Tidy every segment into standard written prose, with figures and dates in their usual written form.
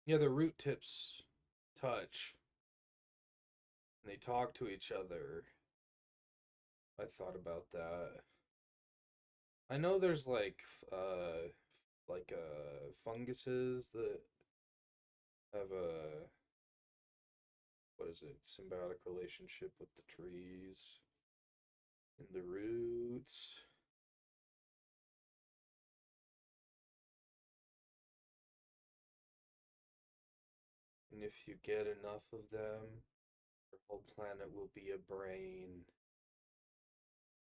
Yeah, the root tips touch and they talk to each other. I thought about that. I know there's funguses that have a what is it, symbiotic relationship with the trees and the roots. And if you get enough of them, your whole planet will be a brain.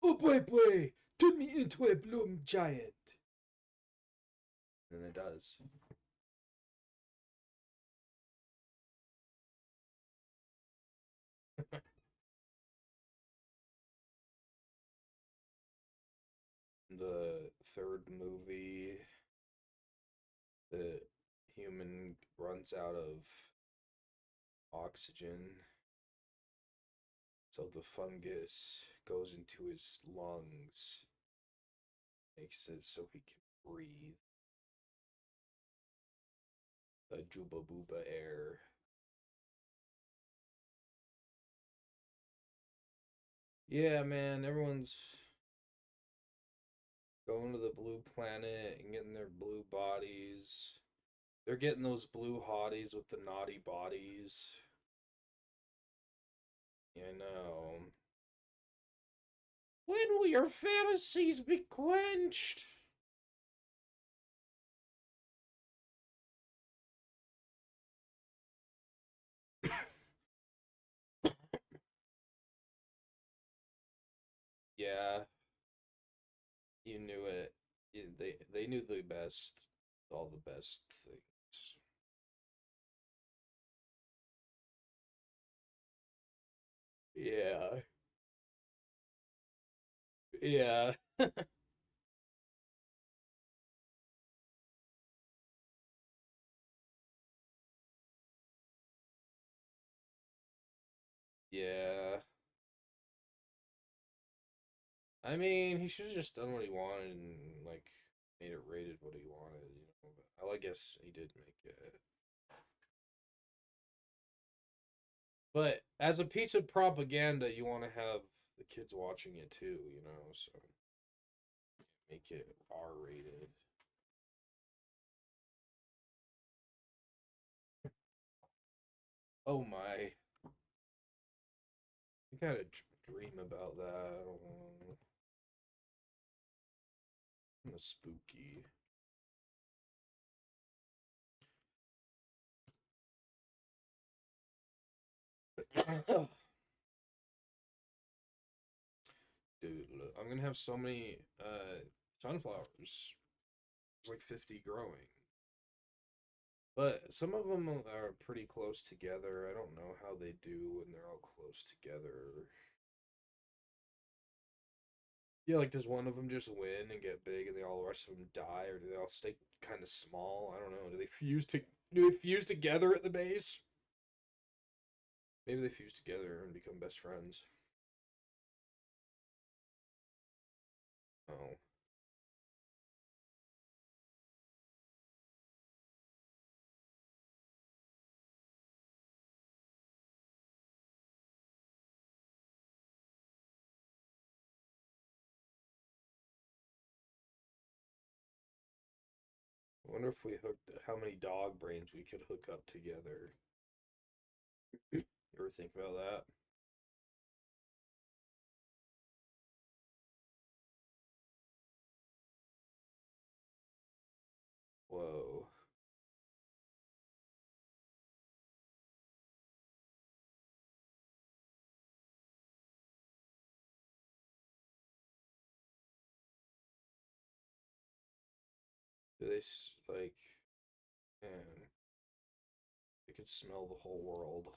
Oh boy, boy! Turn me into a bloom giant! And it does. The third movie, the human runs out of oxygen, so the fungus goes into his lungs, makes it so he can breathe the Juba Booba air. Yeah, man, everyone's going to the blue planet and getting their blue bodies. They're getting those blue hotties with the naughty bodies. Yeah, I know. When will your fantasies be quenched? Yeah, you knew it. They knew the best, all the best things. Yeah, yeah, yeah. I mean, he should have just done what he wanted and like made it rated what he wanted, you know. But I guess he did make it. But as a piece of propaganda, you want to have the kids watching it too, you know. So make it R rated. Oh my! I got a dream about that. I don't know. Kind of spooky. Dude, look, I'm gonna have so many sunflowers. There's like 50 growing. But some of them are pretty close together. I don't know how they do when they're all close together. Yeah, like does one of them just win and get big and they all the rest of them die, or do they all stay kind of small? I don't know. Do they fuse together at the base? Maybe they fuse together and become best friends. Oh. I wonder if we hooked how many dog brains we could hook up together. You ever think about that? Whoa. Do they like, man, they could smell the whole world.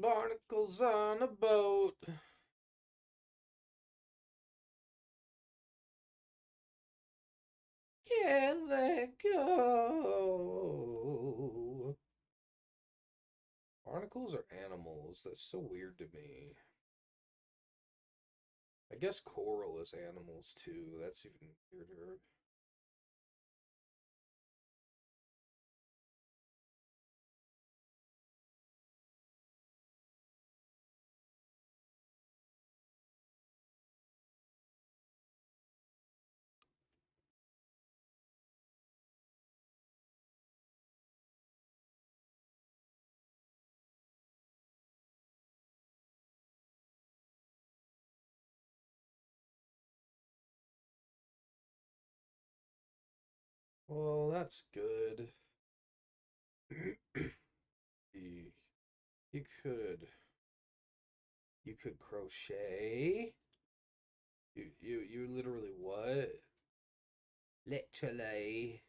Barnacles on a boat. Can they go? Barnacles are animals. That's so weird to me. I guess coral is animals too. That's even weirder. Well, that's good. You, you could you could crochet. You literally what? Literally.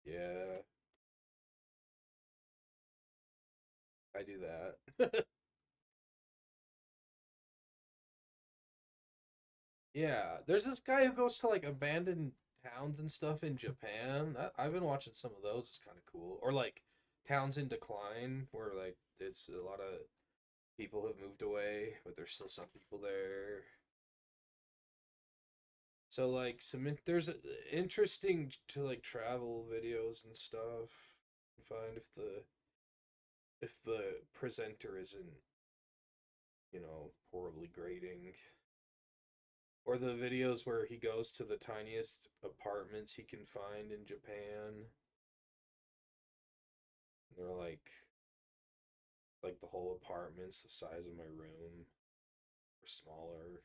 Yeah, I do that. Yeah, there's this guy who goes to like abandoned towns and stuff in Japan. I've been watching some of those. It's kind of cool. Or like towns in decline where like it's a lot of people have moved away, but there's still some people there. So like there's interesting to like travel videos and stuff. Find if the presenter isn't, horribly grating. Or the videos where he goes to the tiniest apartments he can find in Japan. They're like the whole apartment's the size of my room or smaller.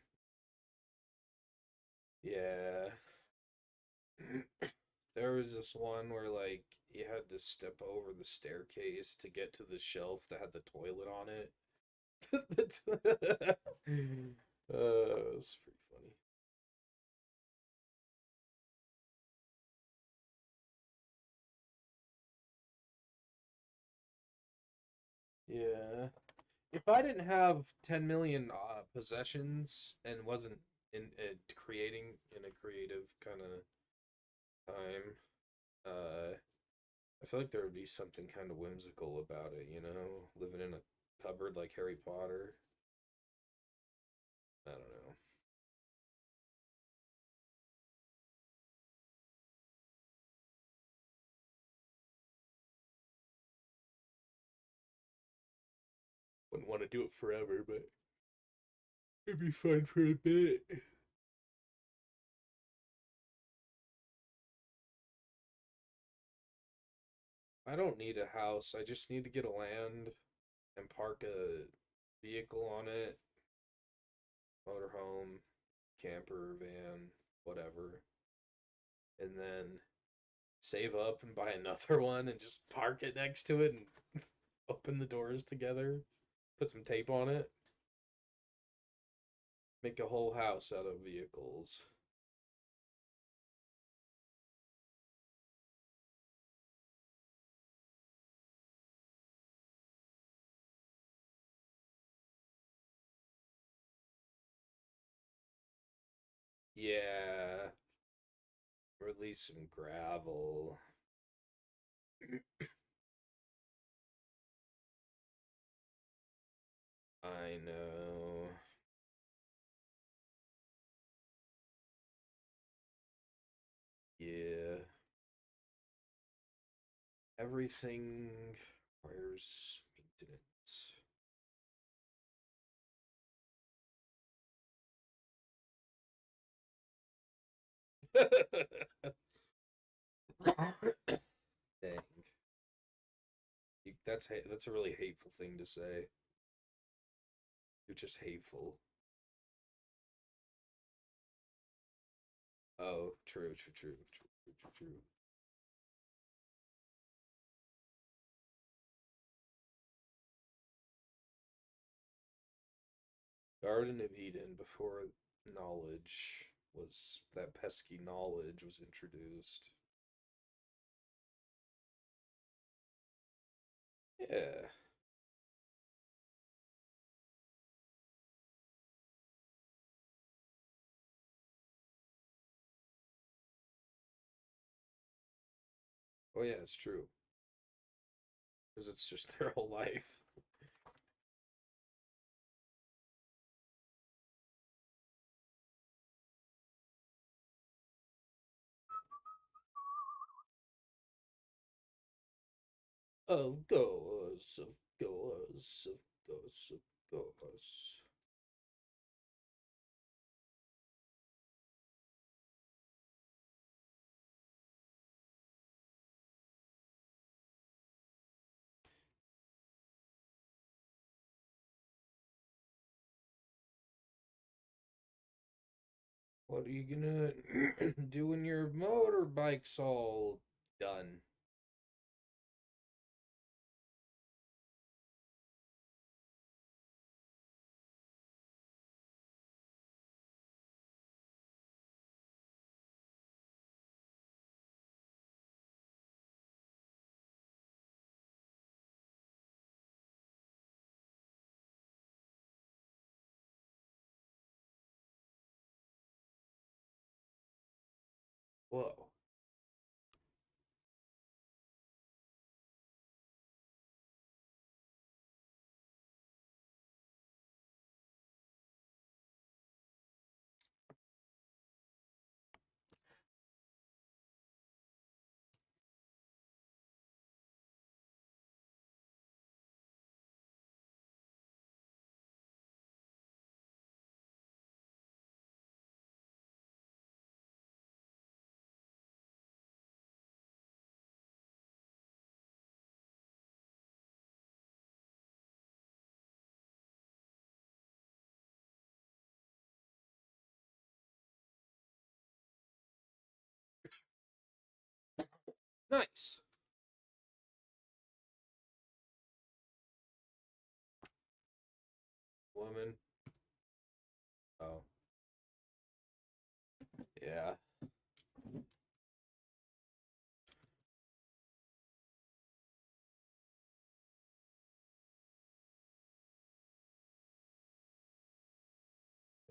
Yeah. There was this one where like you had to step over the staircase to get to the shelf that had the toilet on it. It was pretty funny. Yeah. If I didn't have 10 million possessions and wasn't in creating in a creative kind of time, uh, I feel like there would be something kind of whimsical about it, living in a cupboard like Harry Potter. I don't know. Wouldn't want to do it forever, but it'd be fun for a bit. I don't need a house. I just need to get a land and park a vehicle on it, motorhome, camper, van, whatever, and then save up and buy another one and just park it next to it and open the doors together, put some tape on it, make a whole house out of vehicles. Yeah, release some gravel. I know. Yeah, everything requires maintenance. Dang, that's a really hateful thing to say. You're just hateful. Oh, true, true, true, true, true, true, true. Garden of Eden before knowledge was that pesky knowledge was introduced. Yeah. Oh yeah, it's true. Because it's just their whole life. Of course, of course, of course, of course. What are you gonna do when your motorbike's all done? Whoa. Nice. Woman. Oh, yeah.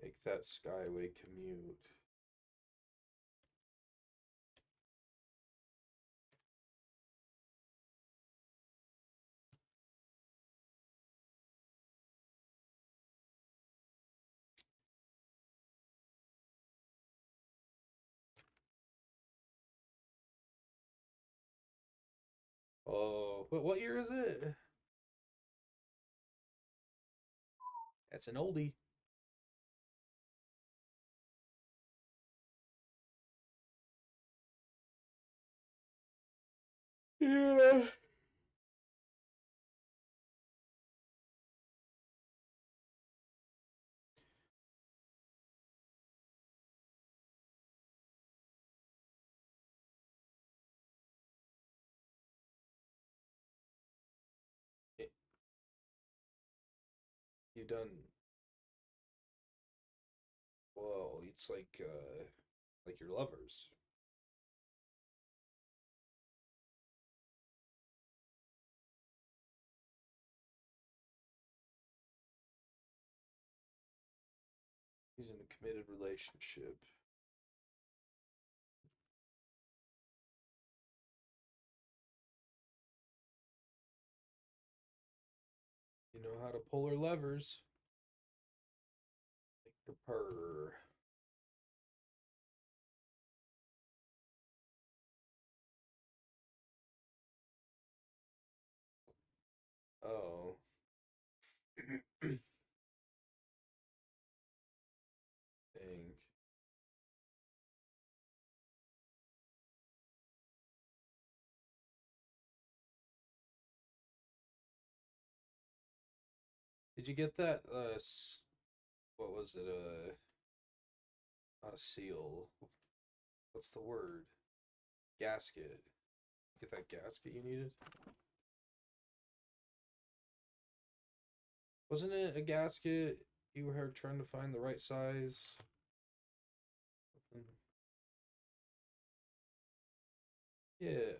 Make that Skyway commute. Oh, but what year is it? That's an oldie. Yeah. It- You've done well. It's like your lovers. He's in a committed relationship. You know how to pull her levers. Make the purr. Oh. Dang. Did you get that? What was it? Not a seal. What's the word? Gasket. Get that gasket you needed? Wasn't it a gasket you were trying to find the right size? Yeah.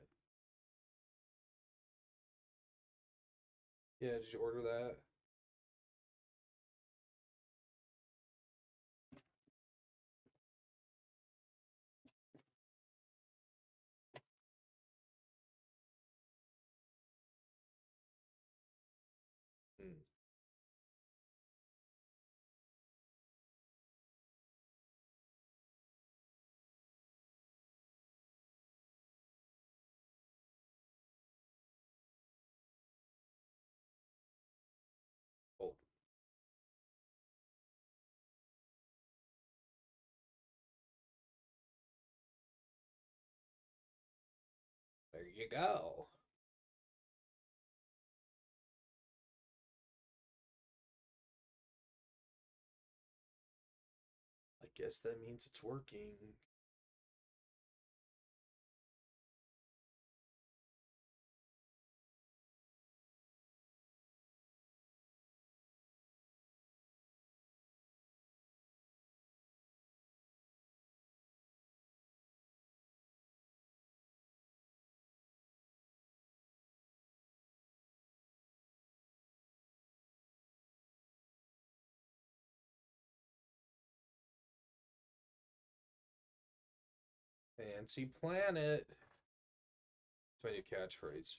Yeah, did you order that? you go. I guess that means it's working. Fancy planet. It's my new catchphrase.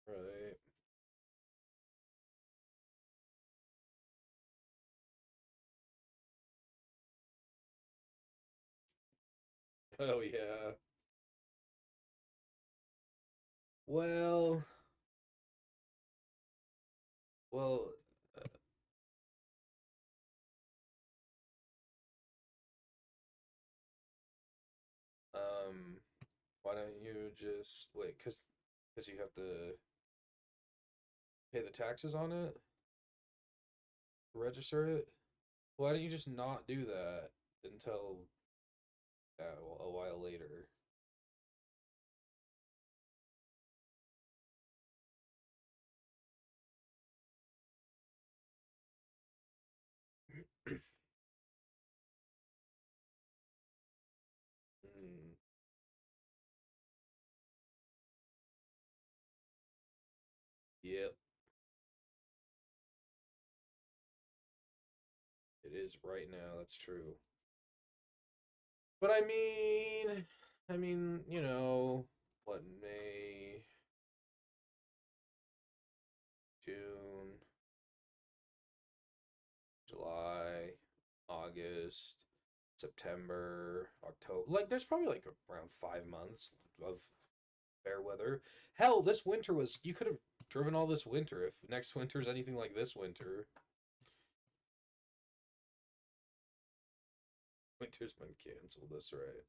Right. Oh yeah. Well, well, um, why don't you just wait? Cause you have to pay the taxes on it, register it. Why don't you just not do that until a while later? Mm, yep, it is right now. That's true. But you know, what, May, June, July, August, September, October. Like, there's probably like around 5 months of fair weather. Hell, this winter was. You could have driven all this winter if next winter's anything like this winter. Winter's been canceled. That's right.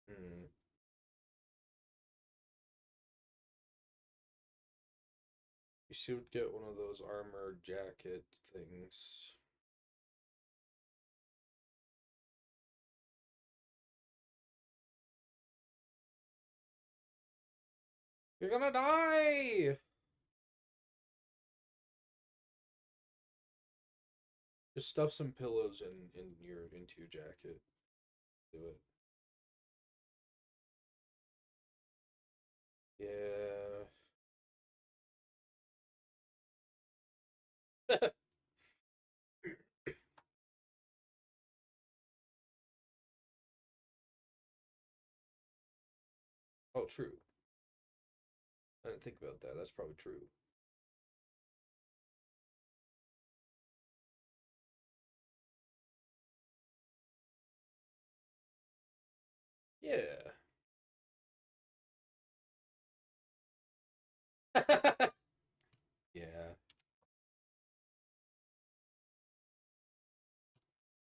Hmm. You should get one of those armor jacket things. You're gonna die! Just stuff some pillows into your jacket. Do it. Yeah. Oh, true. I didn't think about that. That's probably true. Yeah. Yeah.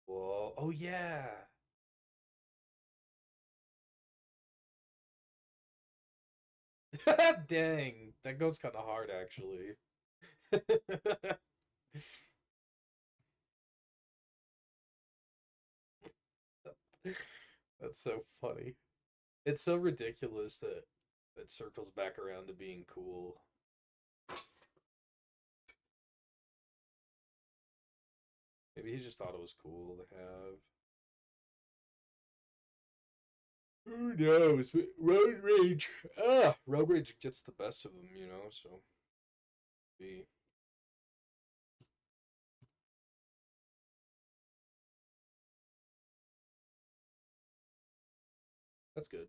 Whoa. Oh yeah. Dang. That goes kind of hard actually. That's so funny. It's so ridiculous that it circles back around to being cool. Maybe he just thought it was cool to have. Who knows? But Road Rage gets the best of them, you know. So be that's good.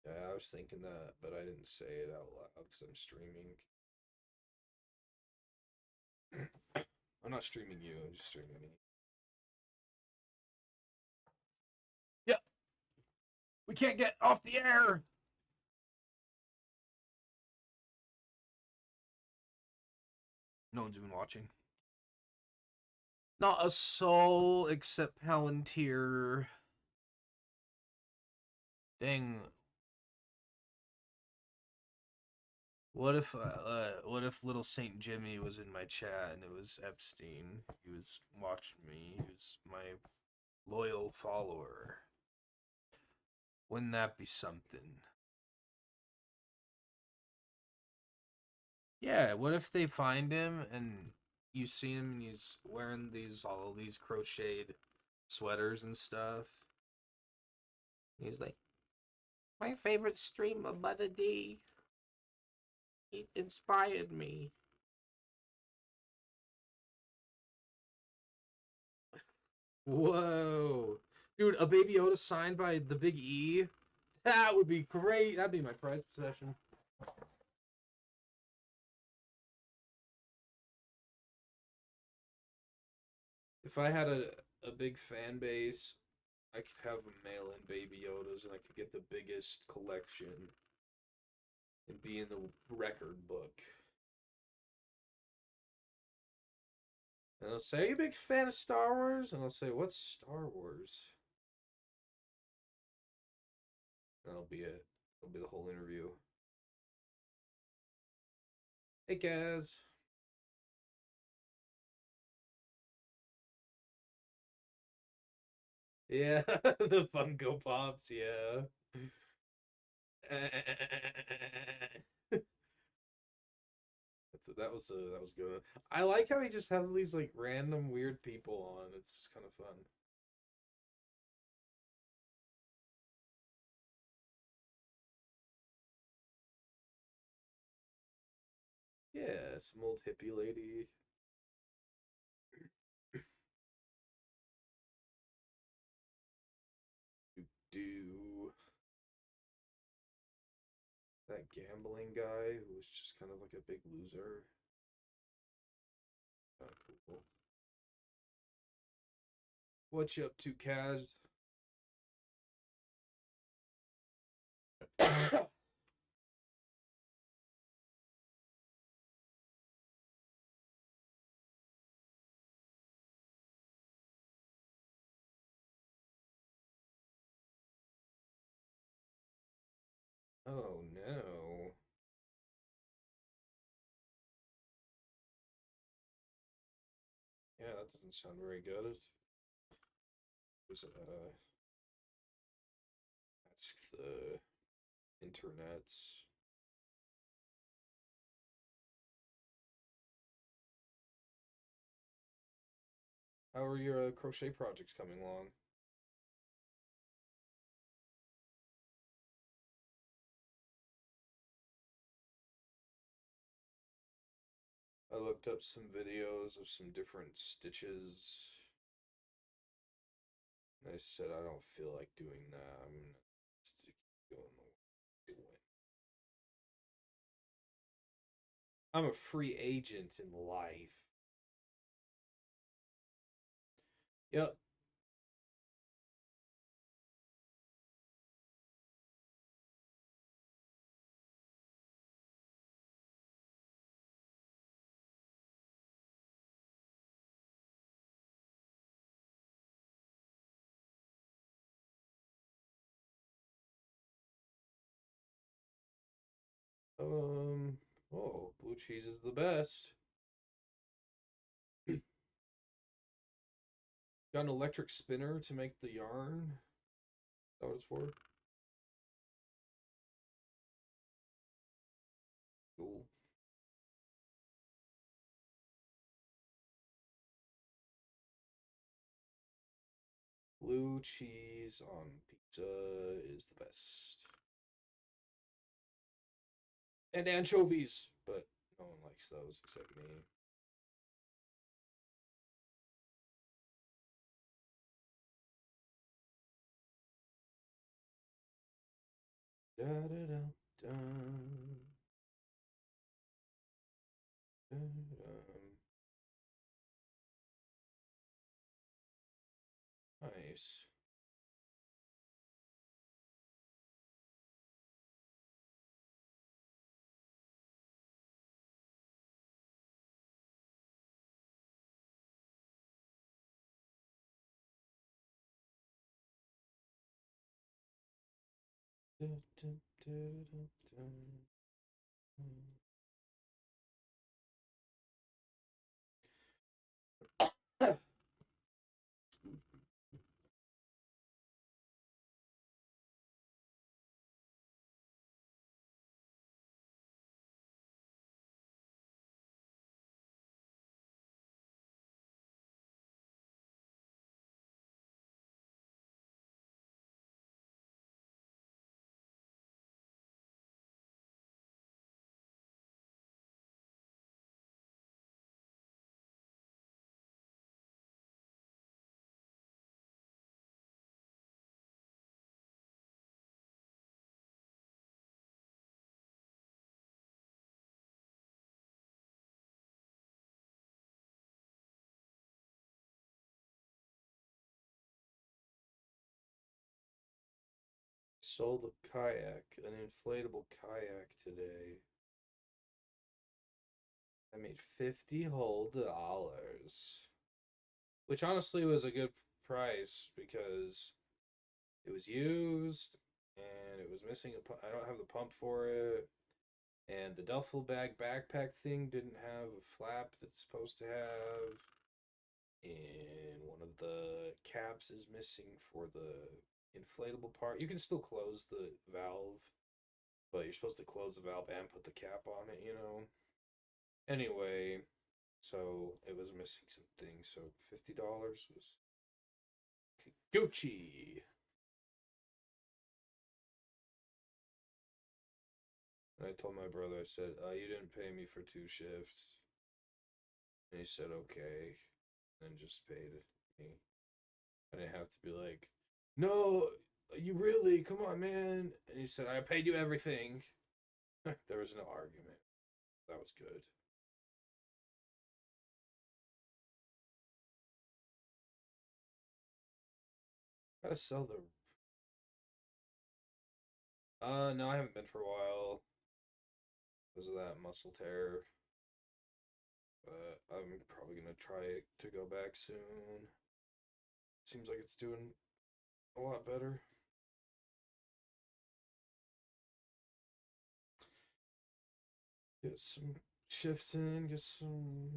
Yeah, I was thinking that, but I didn't say it out loud because I'm streaming. I'm not streaming you. I'm just streaming me. Yeah, we can't get off the air. No one's even watching. Not a soul except Palantir. Dang. What if little Saint Jimmy was in my chat and it was Epstein? He was watching me. He was my loyal follower. Wouldn't that be something? Yeah, what if they find him and you see him and he's wearing all these crocheted sweaters and stuff? He's like, my favorite streamer, Butter D. He inspired me. Whoa. Dude, a Baby Yoda signed by the Big E? That would be great. That'd be my prized possession. If I had a big fan base, I could have them mail in Baby Yodas and I could get the biggest collection and be in the record book. And they'll say, are you a big fan of Star Wars? And I'll say, what's Star Wars? That'll be it. That'll be the whole interview. Hey, Kaz. Yeah, the Funko Pops, yeah. That was good. I like how he just has these like random weird people on. It's just kind of fun. Yeah, some old hippie lady. Do that gambling guy who was just kind of like a big loser. Kind of cool. What you up to, Kaz? Oh no. Yeah, that doesn't sound very good. Was ask the internet. How are your crochet projects coming along? I looked up some videos of some different stitches. I said I don't feel like doing that. I'm gonna stick going the way. I'm a free agent in life. Yep. Um. Oh, blue cheese is the best. Got an electric spinner to make the yarn. Is that what it's for? Cool. Blue cheese on pizza is the best. And anchovies, but no one likes those except me. Da da da da. Da, da. Nice. Da, da, da, da, da. Sold a kayak, an inflatable kayak today. I made 50 whole dollars, which honestly was a good price because it was used and it was missing a I don't have the pump for it, and the duffel bag backpack thing didn't have a flap that it's supposed to have, and one of the caps is missing for the inflatable part. You can still close the valve, but you're supposed to close the valve and put the cap on it, you know? Anyway, so it was missing some things, so $50 was Gucci. And I told my brother, I said, you didn't pay me for 2 shifts. And he said, okay. And just paid me. I didn't have to be like, no, you really, come on, man. And he said, I paid you everything. There was no argument. That was good. Gotta sell the. No, I haven't been for a while because of that muscle tear. But I'm probably gonna try to go back soon. Seems like it's doing a lot better. Get some shifts in, get some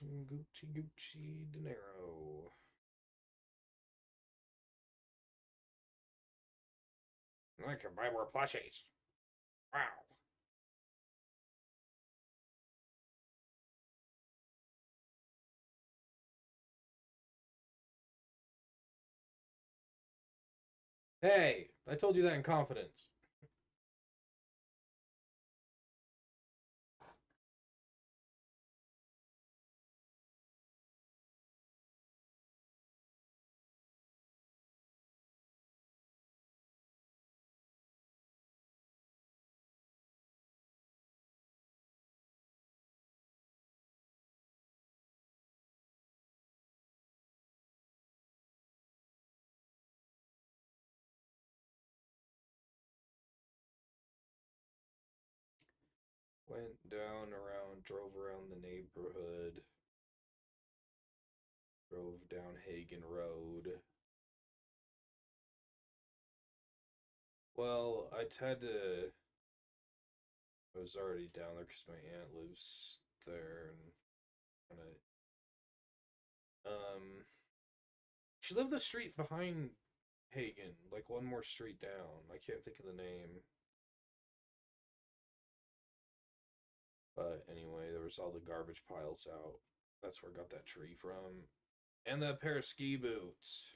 Gucci dinero. I can buy more plushies. Wow. Hey, I told you that in confidence. Went down around, drove around the neighborhood, drove down Hagen Road. Well, I had to. I was already down there because my aunt lives there, and kind of. She lived the street behind Hagen, like one more street down. I can't think of the name. But anyway, there was all the garbage piles out. That's where I got that tree from. And that pair of ski boots.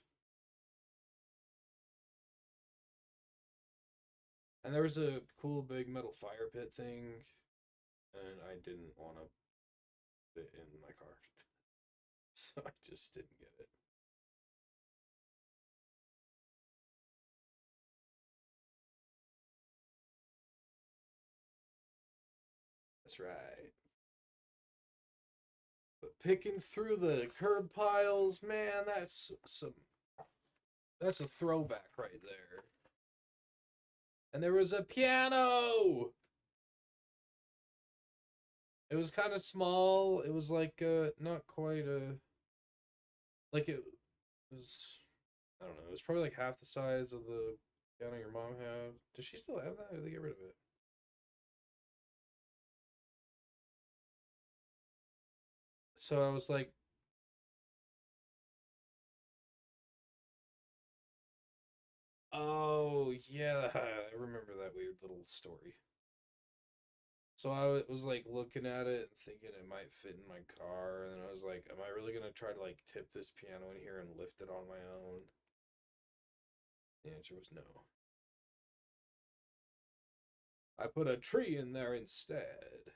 And there was a cool big metal fire pit thing, and I didn't want to fit in my car, so I just didn't get it. That's right. But picking through the curb piles, man, that's a throwback right there. And there was a piano. It was kind of small. It was like not quite a like it was. I don't know. It was probably like half the size of the piano your mom had. Does she still have that? Or did they get rid of it? So I was like, oh yeah, I remember that weird little story. So I was like looking at it and thinking it might fit in my car, and then I was like, am I really gonna try to like tip this piano in here and lift it on my own? The answer was no. I put a tree in there instead.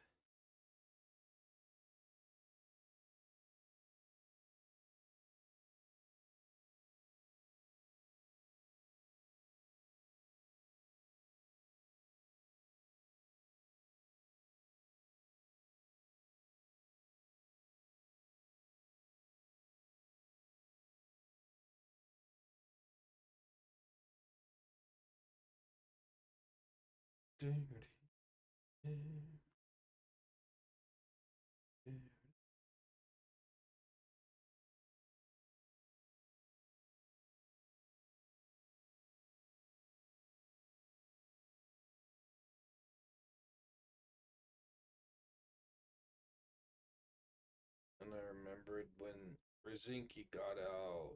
And I remembered when Brzezinski got out,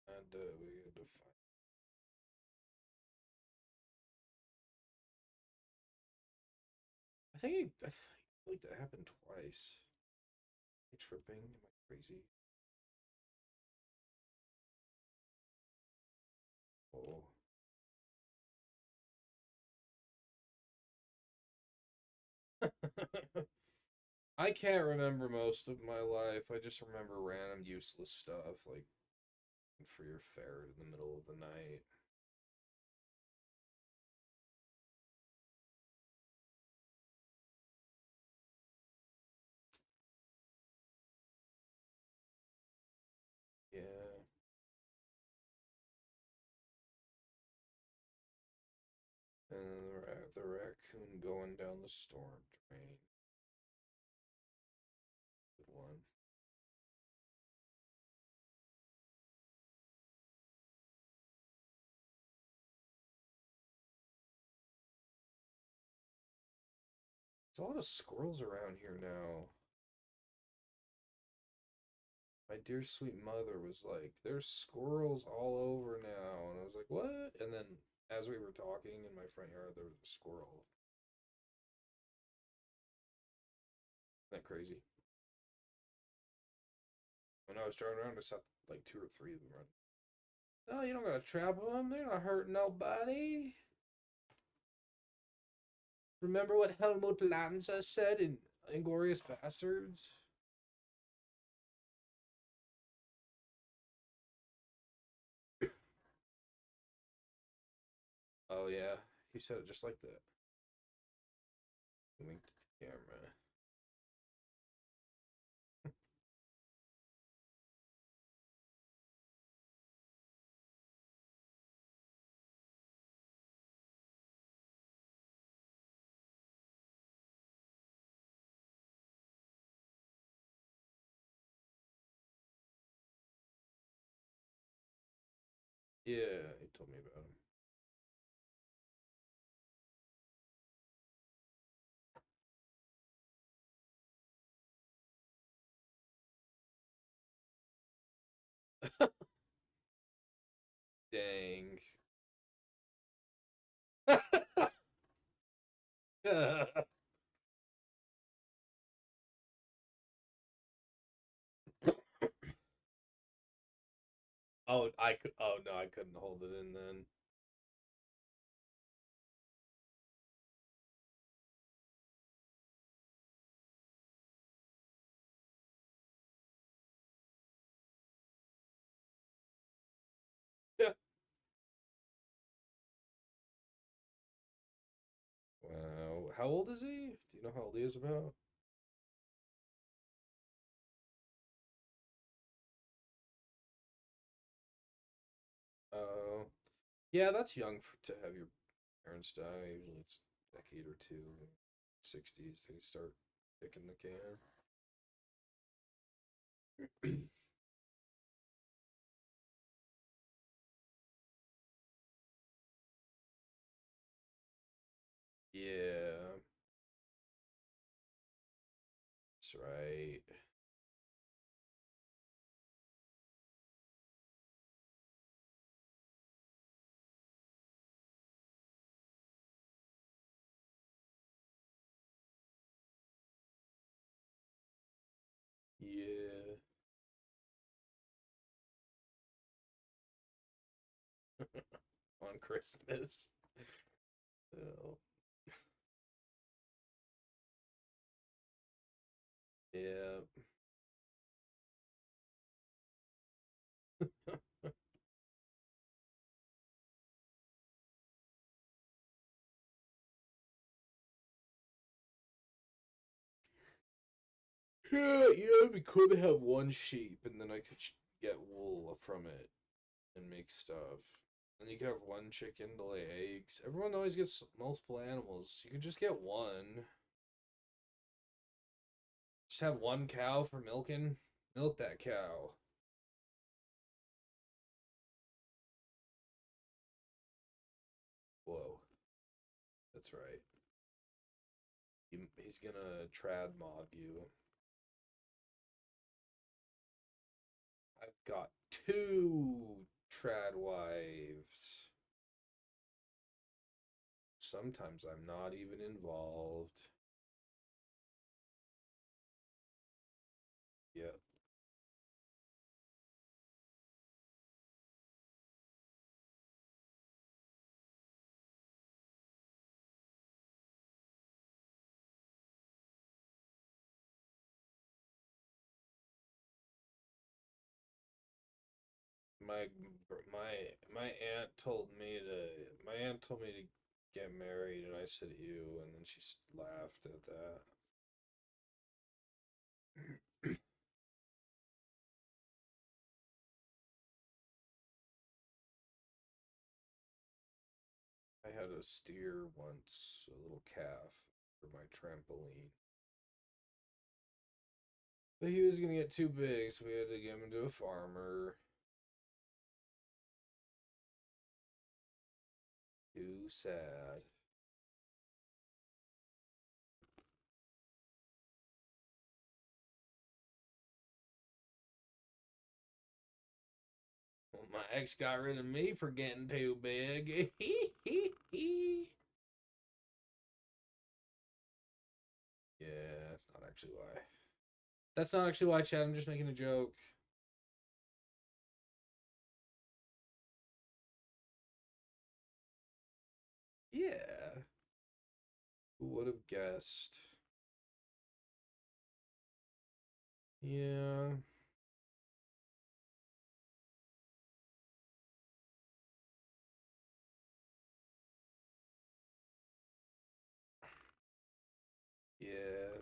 and we had to find. I feel like that happened twice. Am I tripping? Am I crazy? Oh. I can't remember most of my life. I just remember random useless stuff like for your fair in the middle of the night. Yeah. And the raccoon going down the storm drain. Good one. There's a lot of squirrels around here now. My dear sweet mother was like, "There's squirrels all over now," and I was like, "What?" And then as we were talking in my front yard, there was a squirrel. Isn't that crazy? When I was driving around, I saw like two or three of them running. Oh, you don't gotta trap them. They're not hurting nobody. Remember what Helmut Lanza said in Inglorious Bastards? Oh yeah, he said it just like that. He winked at the camera. Yeah, he told me about him. Dang. Oh, I could. Oh no, I couldn't hold it in then. How old is he? Do you know how old he is about? Oh, yeah, that's young to have your parents die. Usually it's a decade or two. 60s, they start kicking the can. Yeah, that's right. Yeah. On Christmas. Oh, yeah. Yeah, it'd be cool to have one sheep, and then I could get wool from it and make stuff. And you could have one chicken to lay eggs. Everyone always gets multiple animals. You could just get one. Just have one cow for milking. Milk that cow. Whoa, that's right. He's gonna trad mob you. I've got two trad wives. Sometimes I'm not even involved. Yep. My my aunt told me to my aunt told me to get married, and I said ew, and then she laughed at that. I had a steer once, a little calf, for my trampoline. But he was gonna get too big, so we had to give him to a farmer. Too sad. Well, my ex got rid of me for getting too big. Yeah, that's not actually why. That's not actually why, Chad. I'm just making a joke. Yeah. Who would have guessed? Yeah. Yeah.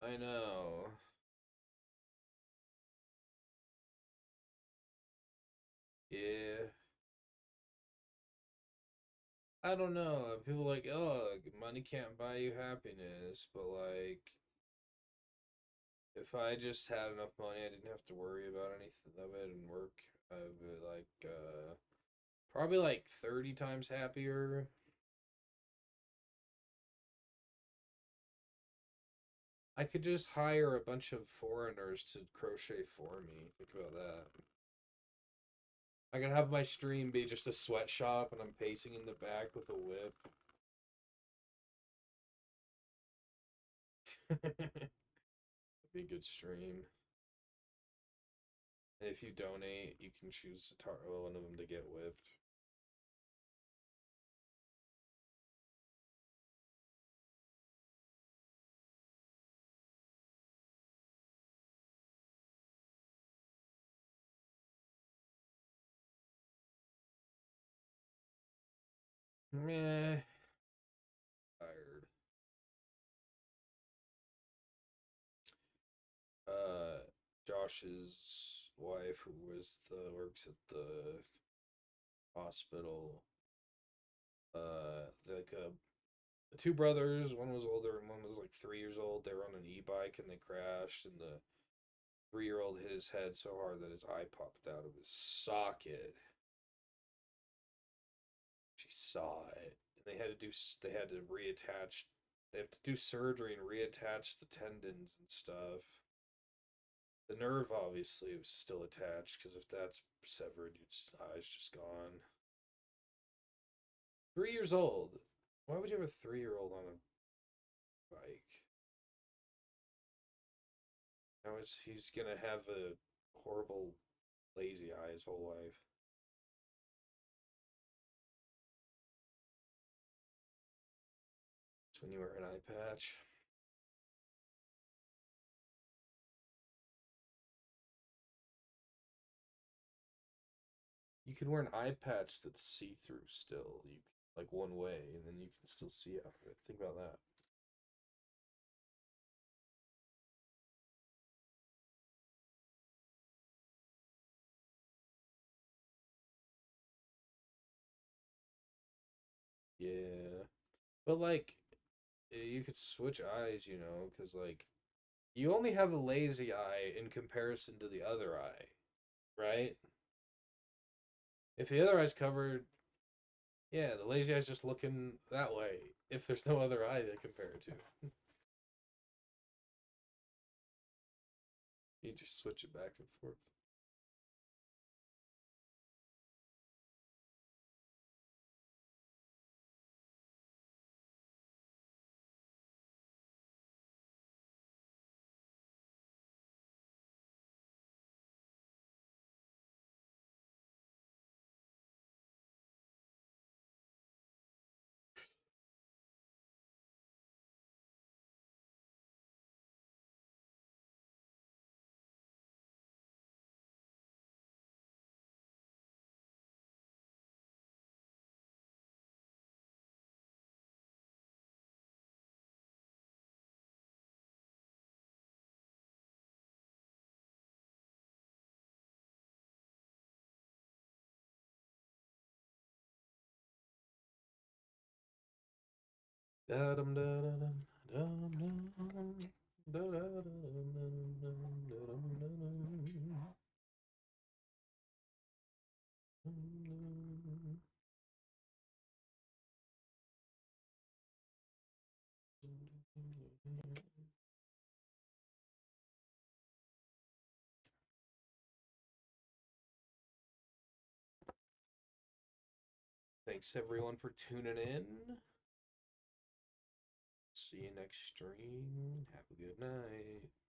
I know. Yeah. I don't know. People like, oh, money can't buy you happiness, but like, if I just had enough money, I didn't have to worry about anything of it and work, I would be like, probably like 30 times happier. I could just hire a bunch of foreigners to crochet for me. Think about that. I could have my stream be just a sweatshop and I'm pacing in the back with a whip. It'd be a good stream. And if you donate, you can choose one of them to get whipped. Meh. Tired. Uh, Josh's wife, who was the works at the hospital, like the two brothers, one was older and one was like 3 years old. They were on an e-bike and they crashed, and the 3-year-old hit his head so hard that his eye popped out of his socket. She saw it, and they had to reattach. They have to do surgery and reattach the tendons and stuff. The nerve obviously was still attached because if that's severed, your eye's just gone. 3 years old. Why would you have a 3-year-old on a bike? Now he's gonna have a horrible lazy eye his whole life. It's when you wear an eye patch. You can wear an eye patch that's see through still. You like one way, and then you can still see out of it. Think about that. Yeah, but like you could switch eyes, because like you only have a lazy eye in comparison to the other eye, right? If the other eye's covered, yeah, the lazy eye's just looking that way. If there's no other eye to compare it to, you just switch it back and forth. Da dum da da dum dum dum da da da dum dum dum da dum da dum. Thanks everyone for tuning in. See you next stream. Have a good night.